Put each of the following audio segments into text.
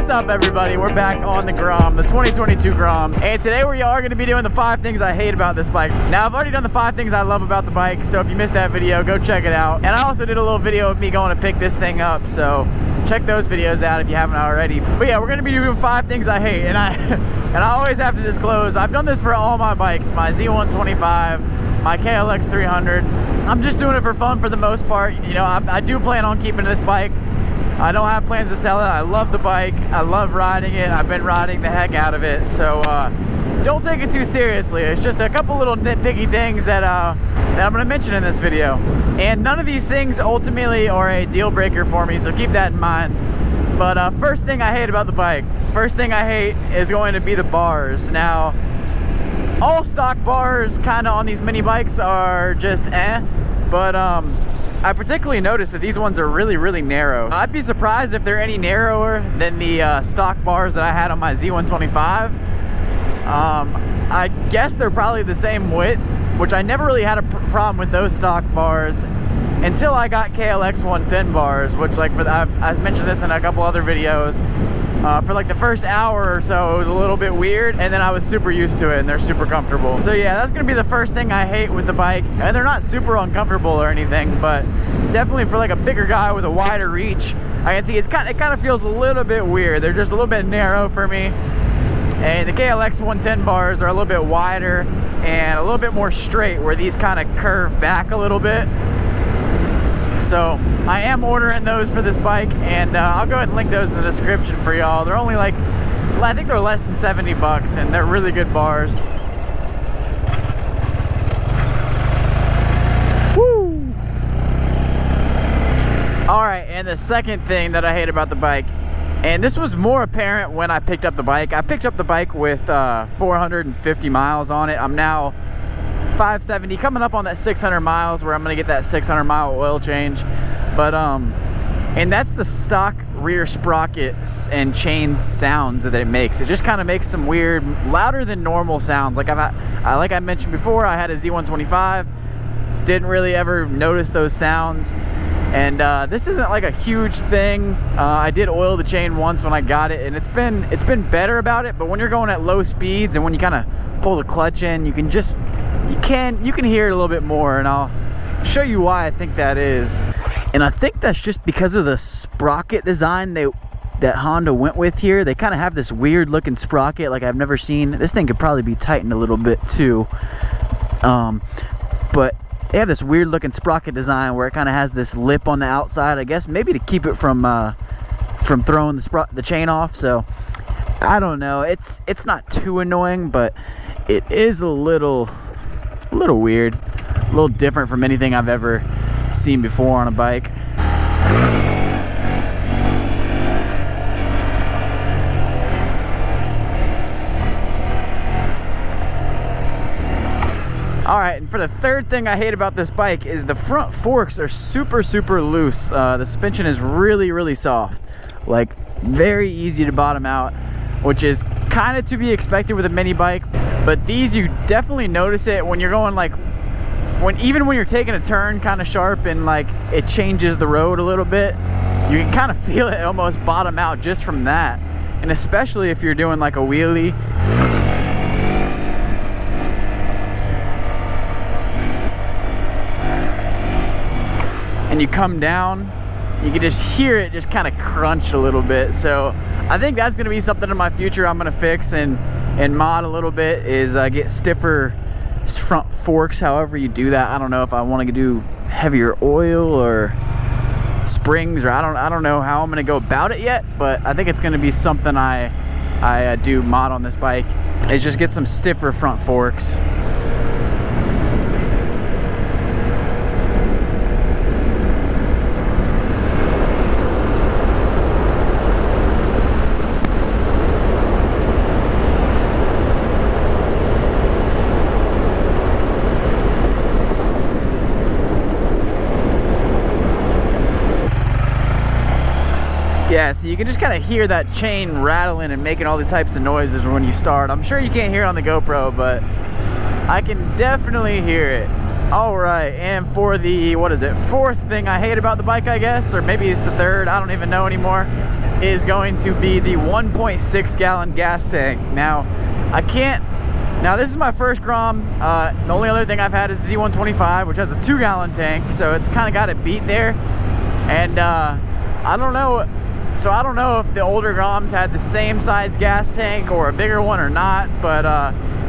What's up, everybody? We're back on the Grom, the 2022 Grom, and today we are going to be doing the 5 things I hate about this bike. Now, I've already done the 5 things I love about the bike, so if you missed that video, go check it out. And I also did a little video of me going to pick this thing up, so check those videos out if you haven't already. But yeah, we're going to be doing 5 things I hate, and I always have to disclose, I've done this for all my bikes, my Z125, my KLX 300. I'm just doing it for fun for the most part. You know, I do plan on keeping this bike. I don't have plans to sell it. I love the bike. I love riding it. I've been riding the heck out of it. So don't take it too seriously. It's just a couple little nitpicky things that I'm going to mention in this video. And none of these things ultimately are a deal breaker for me, so keep that in mind. But first thing I hate about the bike. First thing I hate is going to be the bars. Now, all stock bars kind of on these mini bikes are just but I particularly noticed that these ones are really narrow. I'd be surprised if they're any narrower than the stock bars that I had on my Z125. I guess they're probably the same width, which I never really had a problem with those stock bars until I got KLX 110 bars, which like I've mentioned this in a couple other videos. For like the first hour or so, it was a little bit weird, and then I was super used to it, and they're super comfortable. So yeah, that's gonna be the first thing I hate with the bike. And they're not super uncomfortable or anything, but definitely for like a bigger guy with a wider reach, I can see it kind of feels a little bit weird. They're just a little bit narrow for me. And the KLX 110 bars are a little bit wider and a little bit more straight, where these kind of curve back a little bit. So I am ordering those for this bike, and I'll go ahead and link those in the description for y'all. They're only like, I think they're less than 70 bucks, and they're really good bars. Woo! All right, and the second thing that I hate about the bike, and this was more apparent when I picked up the bike. I picked up the bike with 450 miles on it. I'm now 570, coming up on that 600 miles, where I'm gonna get that 600 mile oil change. But and that's the stock rear sprockets and chain sounds that it makes. It just kind of makes some weird, louder than normal sounds. Like like I mentioned before, I had a Z125, didn't really ever notice those sounds. And this isn't like a huge thing. I did oil the chain once when I got it, and it's been better about it. But when you're going at low speeds and when you kind of pull the clutch in, you can hear it a little bit more, and I'll show you why I think that is. And I think that's just because of the sprocket design that Honda went with here. They kind of have this weird looking sprocket like I've never seen. This thing could probably be tightened a little bit too, but they have this weird looking sprocket design where it kind of has this lip on the outside, I guess maybe to keep it from throwing the chain off. So I don't know, it's not too annoying, but it is a little weird, a little different from anything I've ever seen before on a bike. Alright, and for the third thing I hate about this bike is the front forks are super loose. The suspension is really soft, like very easy to bottom out, which is kind of to be expected with a mini bike. But these, you definitely notice it when you're going like, even when you're taking a turn kind of sharp and like it changes the road a little bit, you can kind of feel it almost bottom out just from that. And especially if you're doing like a wheelie. And you come down, you can just hear it just kind of crunch a little bit. So I think that's gonna be something in my future I'm gonna fix and mod a little bit, is get stiffer front forks. However you do that, I don't know if I want to do heavier oil or springs, or I don't know how I'm gonna go about it yet, but I think it's gonna be something I do mod on this bike, is just get some stiffer front forks. Yeah, so you can just kind of hear that chain rattling and making all these types of noises when you start. I'm sure you can't hear it on the GoPro, but I can definitely hear it. All right, and for the, what is it, fourth thing I hate about the bike, I guess, or maybe it's the third, I don't even know anymore. is going to be the 1.6 gallon gas tank. Now, this is my first Grom. The only other thing I've had is Z125, which has a 2 gallon tank, so it's kind of got it beat there. And I don't know if the older Groms had the same size gas tank or a bigger one or not, but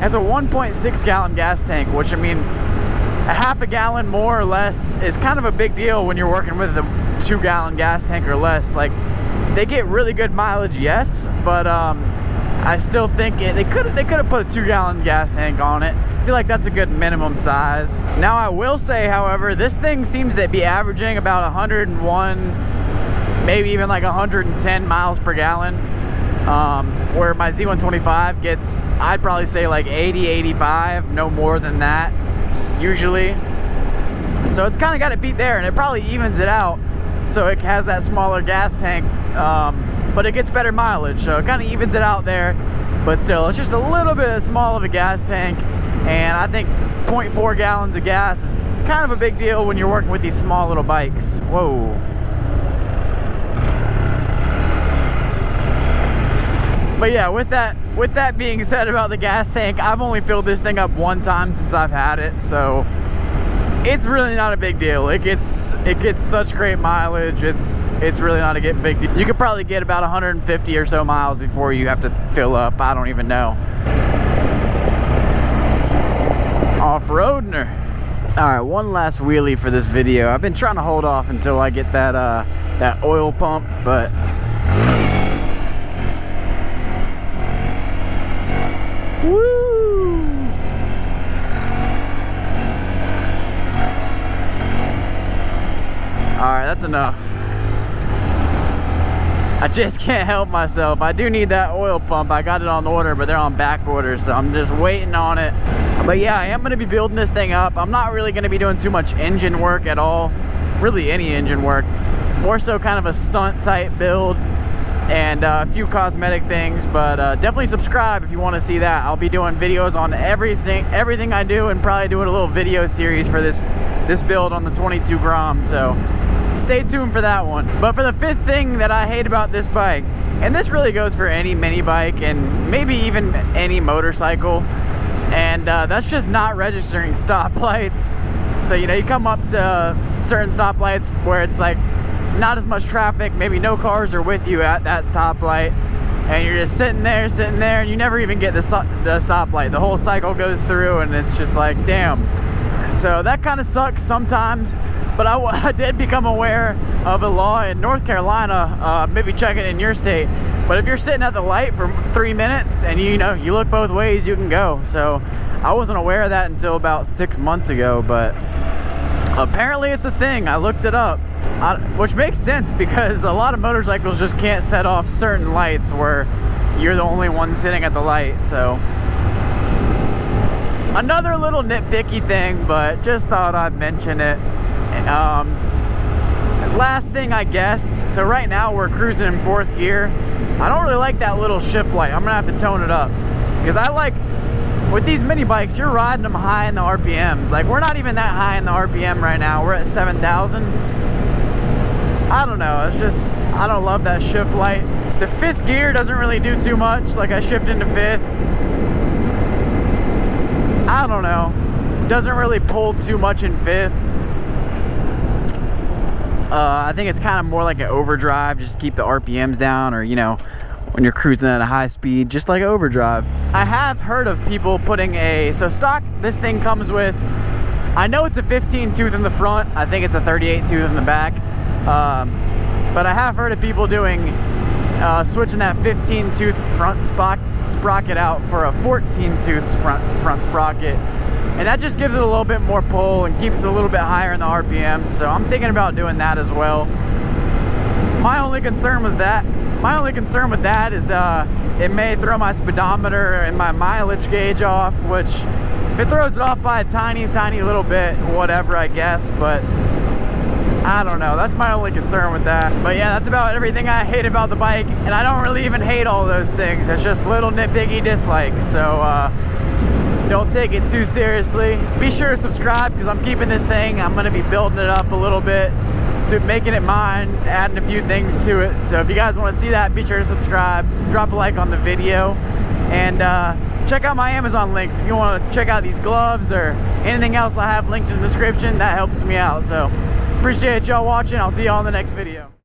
as a 1.6 gallon gas tank, which I mean, a half a gallon more or less is kind of a big deal when you're working with a 2 gallon gas tank or less. Like, they get really good mileage, yes, but I still think they could have put a 2 gallon gas tank on it. I feel like that's a good minimum size. Now, I will say, however, this thing seems to be averaging about 101, maybe even like 110 miles per gallon, where my Z125 gets, I'd probably say like 80, 85, no more than that usually. So it's kind of got it beat there, and it probably evens it out, so it has that smaller gas tank, but it gets better mileage, so it kind of evens it out there. But still, it's just a little bit small of a gas tank, and I think 0.4 gallons of gas is kind of a big deal when you're working with these small little bikes. Whoa. But yeah, with that being said about the gas tank, I've only filled this thing up one time since I've had it, so it's really not a big deal. It gets such great mileage. It's really not a big deal. You could probably get about 150 or so miles before you have to fill up. I don't even know. Off-roading her. All right, one last wheelie for this video. I've been trying to hold off until I get that oil pump, but woo! Alright, that's enough. I just can't help myself. I do need that oil pump. I got it on order, but they're on back order, so I'm just waiting on it. But yeah, I am going to be building this thing up. I'm not really going to be doing too much engine work at all. Really any engine work. More so kind of a stunt type build. And a few cosmetic things, but definitely subscribe if you want to see that. I'll be doing videos on everything I do, and probably doing a little video series for this build on the 22 Grom, so stay tuned for that one. But for the 5th thing that I hate about this bike, and this really goes for any mini bike and maybe even any motorcycle, and that's just not registering stoplights. So you come up to certain stoplights where it's like not as much traffic, maybe no cars are with you at that stoplight, and you're just sitting there, and you never even get the stoplight. The whole cycle goes through, and it's just like, damn. So that kind of sucks sometimes, but I did become aware of a law in North Carolina, maybe check it in your state, but if you're sitting at the light for 3 minutes and you look both ways, you can go. So I wasn't aware of that until about 6 months ago, but apparently it's a thing. I looked it up. Which makes sense, because a lot of motorcycles just can't set off certain lights where you're the only one sitting at the light. So another little nitpicky thing, but just thought I'd mention it. Last thing, I guess, so right now we're cruising in 4th gear. I don't really like that little shift light. I'm gonna have to tone it up, because with these mini bikes, you're riding them high in the RPMs. Like, we're not even that high in the RPM right now. We're at 7,000. I don't know, it's just, I don't love that shift light. The 5th gear doesn't really do too much. Like, I shift into 5th. I don't know. Doesn't really pull too much in 5th. I think it's kind of more like an overdrive, just to keep the RPMs down, or, when you're cruising at a high speed, just like overdrive. I have heard of people putting so stock, this thing comes with, I know it's a 15 tooth in the front. I think it's a 38 tooth in the back. But I have heard of people doing switching that 15 tooth front sprocket out for a 14 tooth front sprocket, and that just gives it a little bit more pull and keeps it a little bit higher in the RPM. So I'm thinking about doing that as well. My only concern with that is it may throw my speedometer and my mileage gauge off, which if it throws it off by a tiny little bit, whatever, I guess. But I don't know, that's my only concern with that. But yeah, that's about everything I hate about the bike, and I don't really even hate all those things. It's just little nitpicky dislikes, so don't take it too seriously. Be sure to subscribe, because I'm keeping this thing, I'm going to be building it up a little bit, to making it mine, adding a few things to it. So if you guys want to see that, be sure to subscribe, drop a like on the video, and check out my Amazon links if you want to check out these gloves or anything else I have linked in the description. That helps me out. So appreciate y'all watching. I'll see y'all in the next video.